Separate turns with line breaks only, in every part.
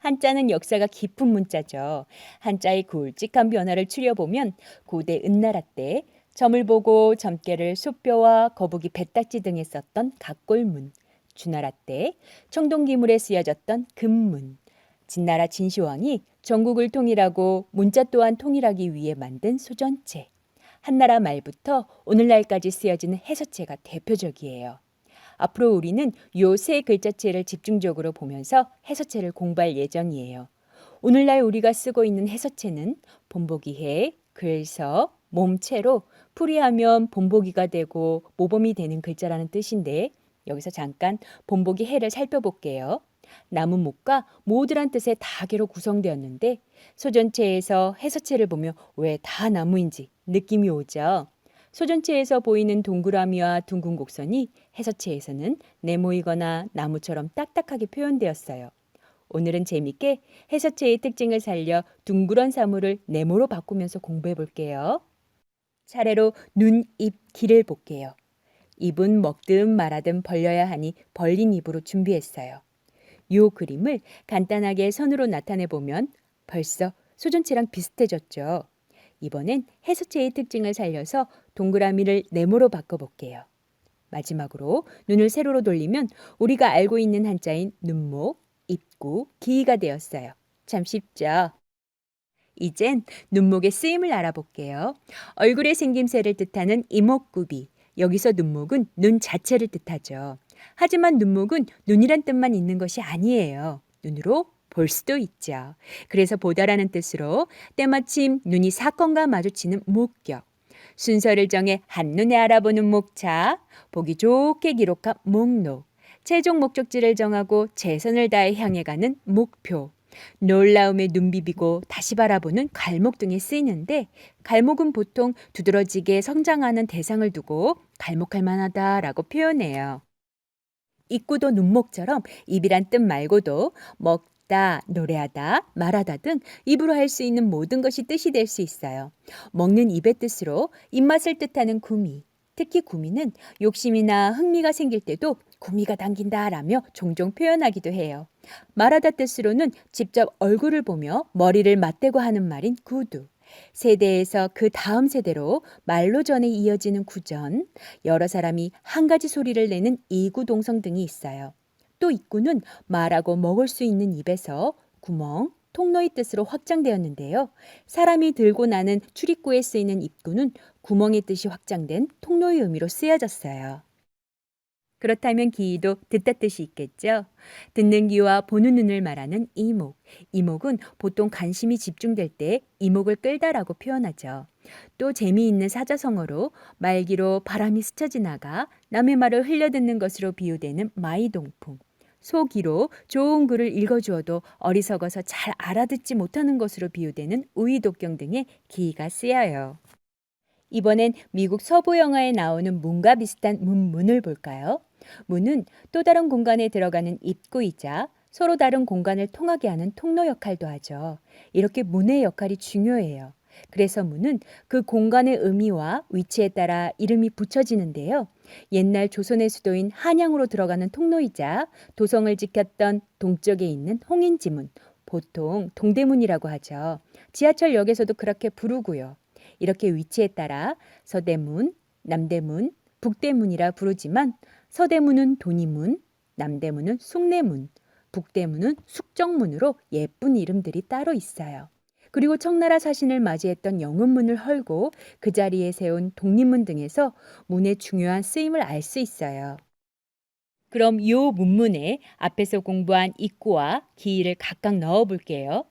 한자는 역사가 깊은 문자죠. 한자의 굵직한 변화를 추려보면 고대 은나라 때 점을 보고 점괘를 소뼈와 거북이 배딱지 등에 썼던 각골문, 주나라 때 청동기물에 쓰여졌던 금문, 진나라 진시황이 전국을 통일하고 문자 또한 통일하기 위해 만든 소전체, 한나라 말부터 오늘날까지 쓰여지는 해서체가 대표적이에요. 앞으로 우리는 요 세 글자체를 집중적으로 보면서 해서체를 공부할 예정이에요. 오늘날 우리가 쓰고 있는 해서체는 본보기해, 글서, 몸체로 풀이하면 본보기가 되고 모범이 되는 글자라는 뜻인데 여기서 잠깐 본보기 해를 살펴볼게요. 나무 목과 모두란 뜻의 다개로 구성되었는데 소전체에서 해서체를 보면 왜 다 나무인지 느낌이 오죠. 소전체에서 보이는 동그라미와 둥근 곡선이 해서체에서는 네모이거나 나무처럼 딱딱하게 표현되었어요. 오늘은 재밌게 해서체의 특징을 살려 둥그런 사물을 네모로 바꾸면서 공부해 볼게요. 차례로 눈, 입, 귀를 볼게요. 입은 먹든 말하든 벌려야 하니 벌린 입으로 준비했어요. 요 그림을 간단하게 선으로 나타내 보면 벌써 소전체랑 비슷해졌죠. 이번엔 해수체의 특징을 살려서 동그라미를 네모로 바꿔볼게요. 마지막으로 눈을 세로로 돌리면 우리가 알고 있는 한자인 눈목, 입구, 기가 되었어요. 참 쉽죠? 이젠 눈목의 쓰임을 알아볼게요. 얼굴의 생김새를 뜻하는 이목구비. 여기서 눈목은 눈 자체를 뜻하죠. 하지만 눈목은 눈이란 뜻만 있는 것이 아니에요. 눈으로 볼 수도 있죠. 그래서 보다라는 뜻으로 때마침 눈이 사건과 마주치는 목격. 순서를 정해 한눈에 알아보는 목차, 보기 좋게 기록한 목록, 최종 목적지를 정하고 최선을 다해 향해 가는 목표, 놀라움에 눈 비비고 다시 바라보는 갈목 등에 쓰이는데 갈목은 보통 두드러지게 성장하는 대상을 두고 갈목할 만하다라고 표현해요. 입구도 눈목처럼 입이란 뜻 말고도 먹다, 노래하다, 말하다 등 입으로 할 수 있는 모든 것이 뜻이 될 수 있어요. 먹는 입의 뜻으로 입맛을 뜻하는 구미. 특히 구미는 욕심이나 흥미가 생길 때도 구미가 당긴다라며 종종 표현하기도 해요. 말하다 뜻으로는 직접 얼굴을 보며 머리를 맞대고 하는 말인 구두. 세대에서 그 다음 세대로 말로 전해 이어지는 구전, 여러 사람이 한 가지 소리를 내는 이구동성 등이 있어요. 또 입구는 말하고 먹을 수 있는 입에서 구멍, 통로의 뜻으로 확장되었는데요. 사람이 들고 나는 출입구에 쓰이는 입구는 구멍의 뜻이 확장된 통로의 의미로 쓰여졌어요. 그렇다면 귀도 듣다 뜻이 있겠죠? 듣는 귀와 보는 눈을 말하는 이목. 이목은 보통 관심이 집중될 때 이목을 끌다라고 표현하죠. 또 재미있는 사자성어로 말귀로 바람이 스쳐 지나가 남의 말을 흘려듣는 것으로 비유되는 마이동풍. 소귀로 좋은 글을 읽어주어도 어리석어서 잘 알아듣지 못하는 것으로 비유되는 우의독경 등의 기가 쓰여요. 이번엔 미국 서부 영화에 나오는 문과 비슷한 문을 볼까요? 문은 또 다른 공간에 들어가는 입구이자 서로 다른 공간을 통하게 하는 통로 역할도 하죠. 이렇게 문의 역할이 중요해요. 그래서 문은 그 공간의 의미와 위치에 따라 이름이 붙여지는데요. 옛날 조선의 수도인 한양으로 들어가는 통로이자 도성을 지켰던 동쪽에 있는 홍인지문, 보통 동대문이라고 하죠. 지하철역에서도 그렇게 부르고요. 이렇게 위치에 따라 서대문, 남대문, 북대문이라 부르지만 서대문은 돈이문, 남대문은 숭례문, 북대문은 숙정문으로 예쁜 이름들이 따로 있어요. 그리고 청나라 사신을 맞이했던 영흥문을 헐고 그 자리에 세운 독립문 등에서 문의 중요한 쓰임을 알 수 있어요. 그럼 요 문문에 앞에서 공부한 입구와 기를 각각 넣어 볼게요.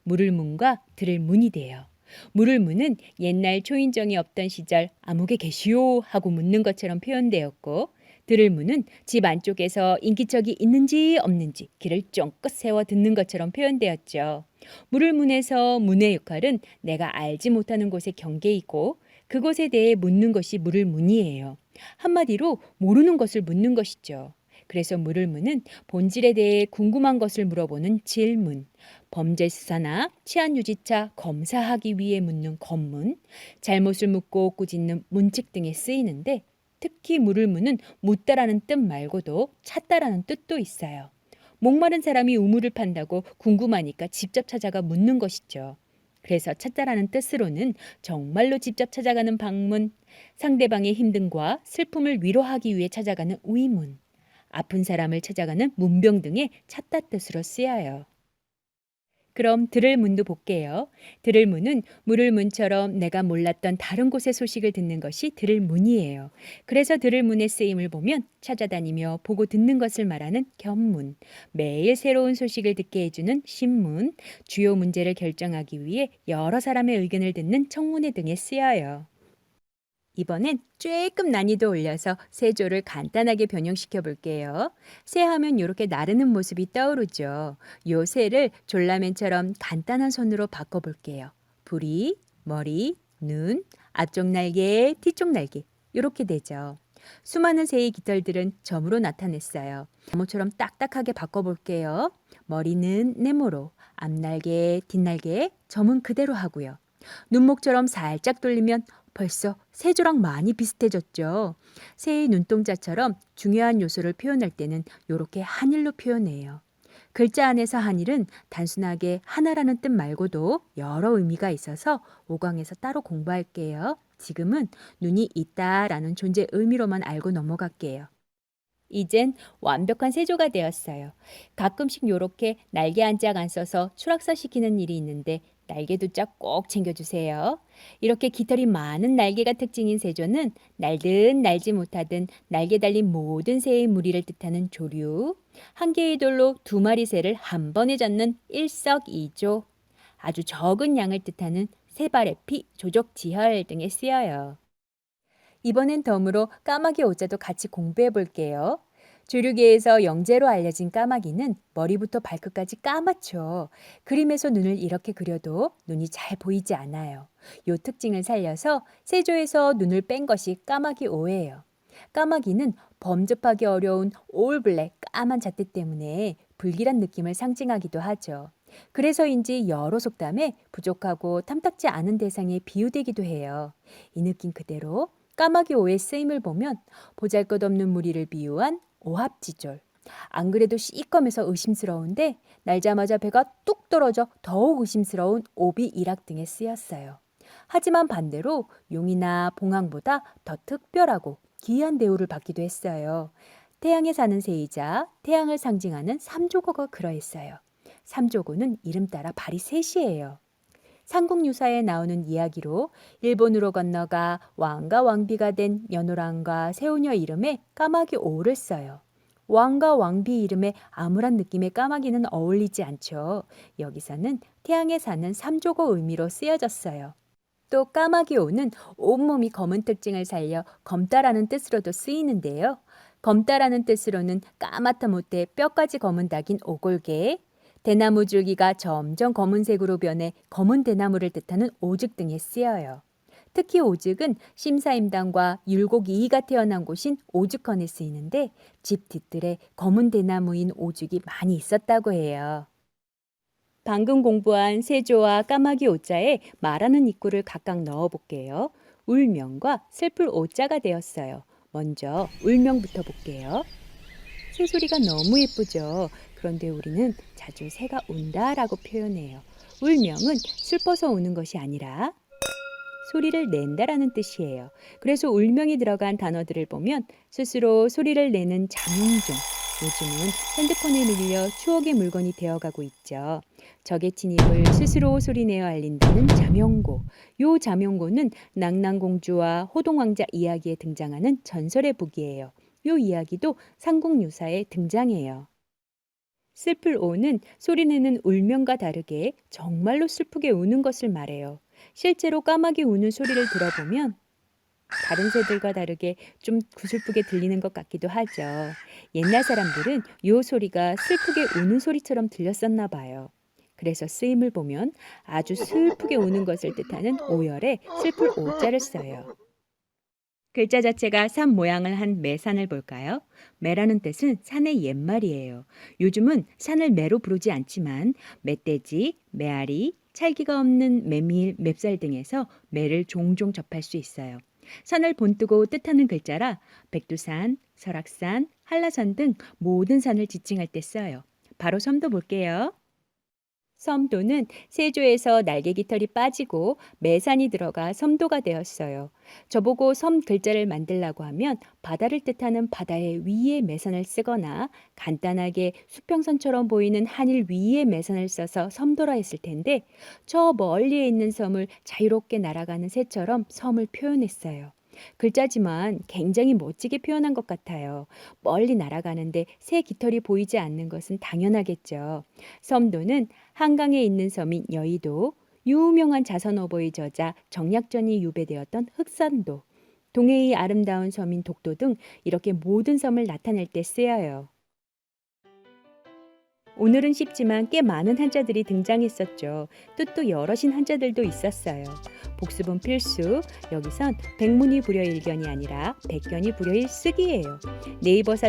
물을 문과 들을 문이 돼요. 물을 문은 옛날 초인종이 없던 시절 아무개 계시오 하고 묻는 것처럼 표현되었고 들을 문은 집 안쪽에서 인기척이 있는지 없는지 귀를 쫑긋 세워 듣는 것처럼 표현되었죠. 물을 문에서 문의 역할은 내가 알지 못하는 곳의 경계이고 그곳에 대해 묻는 것이 물을 문이에요. 한마디로 모르는 것을 묻는 것이죠. 그래서 물을 무는 본질에 대해 궁금한 것을 물어보는 질문, 범죄 수사나 치안 유지차 검사하기 위해 묻는 검문, 잘못을 묻고 꾸짖는 문칙 등에 쓰이는데 특히 물을 무는 묻다라는 뜻 말고도 찾다라는 뜻도 있어요. 목마른 사람이 우물을 판다고 궁금하니까 직접 찾아가 묻는 것이죠. 그래서 찾자라는 뜻으로는 정말로 직접 찾아가는 방문, 상대방의 힘듦과 슬픔을 위로하기 위해 찾아가는 의문, 아픈 사람을 찾아가는 문병 등의 찾다 뜻으로 쓰여요. 그럼 들을 문도 볼게요. 들을 문은 물을 문처럼 내가 몰랐던 다른 곳의 소식을 듣는 것이 들을 문이에요. 그래서 들을 문의 쓰임을 보면 찾아다니며 보고 듣는 것을 말하는 견문, 매일 새로운 소식을 듣게 해주는 신문, 주요 문제를 결정하기 위해 여러 사람의 의견을 듣는 청문회 등에 쓰여요. 이번엔 조금 난이도 올려서 세조를 간단하게 변형시켜 볼게요. 새 하면 이렇게 나르는 모습이 떠오르죠. 요 새를 졸라맨처럼 간단한 손으로 바꿔볼게요. 부리, 머리, 눈, 앞쪽 날개, 뒤쪽 날개 이렇게 되죠. 수많은 새의 깃털들은 점으로 나타냈어요. 나무처럼 딱딱하게 바꿔볼게요. 머리는 네모로, 앞날개, 뒷날개 점은 그대로 하고요. 눈목처럼 살짝 돌리면 벌써 세조랑 많이 비슷해졌죠. 새의 눈동자처럼 중요한 요소를 표현할 때는 이렇게 한일로 표현해요. 글자 안에서 한일은 단순하게 하나라는 뜻 말고도 여러 의미가 있어서 5강에서 따로 공부할게요. 지금은 눈이 있다라는 존재 의미로만 알고 넘어갈게요. 이젠 완벽한 세조가 되었어요. 가끔씩 요렇게 날개 한 짝 안 써서 추락사 시키는 일이 있는데 날개 두 짝 꼭 챙겨주세요. 이렇게 깃털이 많은 날개가 특징인 세조는 날든 날지 못하든 날개 달린 모든 새의 무리를 뜻하는 조류, 한 개의 돌로 두 마리 새를 한 번에 잡는 일석이조, 아주 적은 양을 뜻하는 세발의 피, 조족지혈 등에 쓰여요. 이번엔 덤으로 까마귀 오자도 같이 공부해 볼게요. 조류계에서 영재로 알려진 까마귀는 머리부터 발끝까지 까맣죠. 그림에서 눈을 이렇게 그려도 눈이 잘 보이지 않아요. 이 특징을 살려서 세조에서 눈을 뺀 것이 까마귀 오예요. 까마귀는 범접하기 어려운 올블랙 까만 잣대 때문에 불길한 느낌을 상징하기도 하죠. 그래서인지 여러 속담에 부족하고 탐탁지 않은 대상에 비유되기도 해요. 이 느낌 그대로 까마귀 오의 쓰임을 보면 보잘것없는 무리를 비유한 오합지졸. 안 그래도 시꺼매서 의심스러운데 날자마자 배가 뚝 떨어져 더욱 의심스러운 오비일학 등에 쓰였어요. 하지만 반대로 용이나 봉황보다 더 특별하고 귀한 대우를 받기도 했어요. 태양에 사는 새이자 태양을 상징하는 삼조고가 그러했어요. 삼조고는 이름 따라 발이 셋이에요. 삼국유사에 나오는 이야기로 일본으로 건너가 왕과 왕비가 된 연호랑과 새우녀 이름에 까마귀 오를 써요. 왕과 왕비 이름에 암울한 느낌의 까마귀는 어울리지 않죠. 여기서는 태양에 사는 삼조고 의미로 쓰여졌어요. 또 까마귀 오는 온몸이 검은 특징을 살려 검다라는 뜻으로도 쓰이는데요. 검다라는 뜻으로는 까맣다 못해 뼈까지 검은 닭인 오골개, 대나무 줄기가 점점 검은색으로 변해 검은 대나무를 뜻하는 오죽 등에 쓰여요. 특히 오죽은 심사임당과 율곡 이이가 태어난 곳인 오죽헌에 쓰이는데 집 뒤뜰에 검은 대나무인 오죽이 많이 있었다고 해요. 방금 공부한 세조와 까마귀 오자에 말하는 입구를 각각 넣어볼게요. 울명과 슬플 오자가 되었어요. 먼저 울명부터 볼게요. 새소리가 너무 예쁘죠. 그런데 우리는 자주 새가 운다라고 표현해요. 울명은 슬퍼서 우는 것이 아니라 소리를 낸다라는 뜻이에요. 그래서 울명이 들어간 단어들을 보면 스스로 소리를 내는 잠웅종, 요즘은 핸드폰에 밀려 추억의 물건이 되어가고 있죠. 적의 침입을 스스로 소리내어 알린다는 잠영고. 요 잠영고는 낭낭공주와 호동왕자 이야기에 등장하는 전설의 북이에요. 요 이야기도 삼국유사에 등장해요. 슬플 오는 소리내는 울명과 다르게 정말로 슬프게 우는 것을 말해요. 실제로 까마귀 우는 소리를 들어보면 다른 새들과 다르게 좀 구슬프게 들리는 것 같기도 하죠. 옛날 사람들은 요 소리가 슬프게 우는 소리처럼 들렸었나 봐요. 그래서 쓰임을 보면 아주 슬프게 우는 것을 뜻하는 오열에 슬플 오자를 써요. 글자 자체가 산 모양을 한 매산을 볼까요? 매라는 뜻은 산의 옛말이에요. 요즘은 산을 매로 부르지 않지만 멧돼지, 메아리, 찰기가 없는 메밀, 맵쌀 등에서 매를 종종 접할 수 있어요. 산을 본뜨고 뜻하는 글자라 백두산, 설악산, 한라산 등 모든 산을 지칭할 때 써요. 바로 섬도 볼게요. 섬도는 세조에서 날개 깃털이 빠지고 매산이 들어가 섬도가 되었어요. 저보고 섬 글자를 만들라고 하면 바다를 뜻하는 바다의 위에 매산을 쓰거나 간단하게 수평선처럼 보이는 하늘 위에 매산을 써서 섬도라 했을 텐데 저 멀리에 있는 섬을 자유롭게 날아가는 새처럼 섬을 표현했어요. 글자지만 굉장히 멋지게 표현한 것 같아요. 멀리 날아가는데 새 깃털이 보이지 않는 것은 당연하겠죠. 섬도는 한강에 있는 섬인 여의도, 유명한 자선어버이 저자 정약전이 유배되었던 흑산도, 동해의 아름다운 섬인 독도 등 이렇게 모든 섬을 나타낼 때 쓰여요. 오늘은 쉽지만 꽤 많은 한자들이 등장했었죠. 뜻도 여럿인 한자들도 있었어요. 복습은 필수. 여기선 백문이 불여일견이 아니라 백견이 불여일쓰기예요. 네이버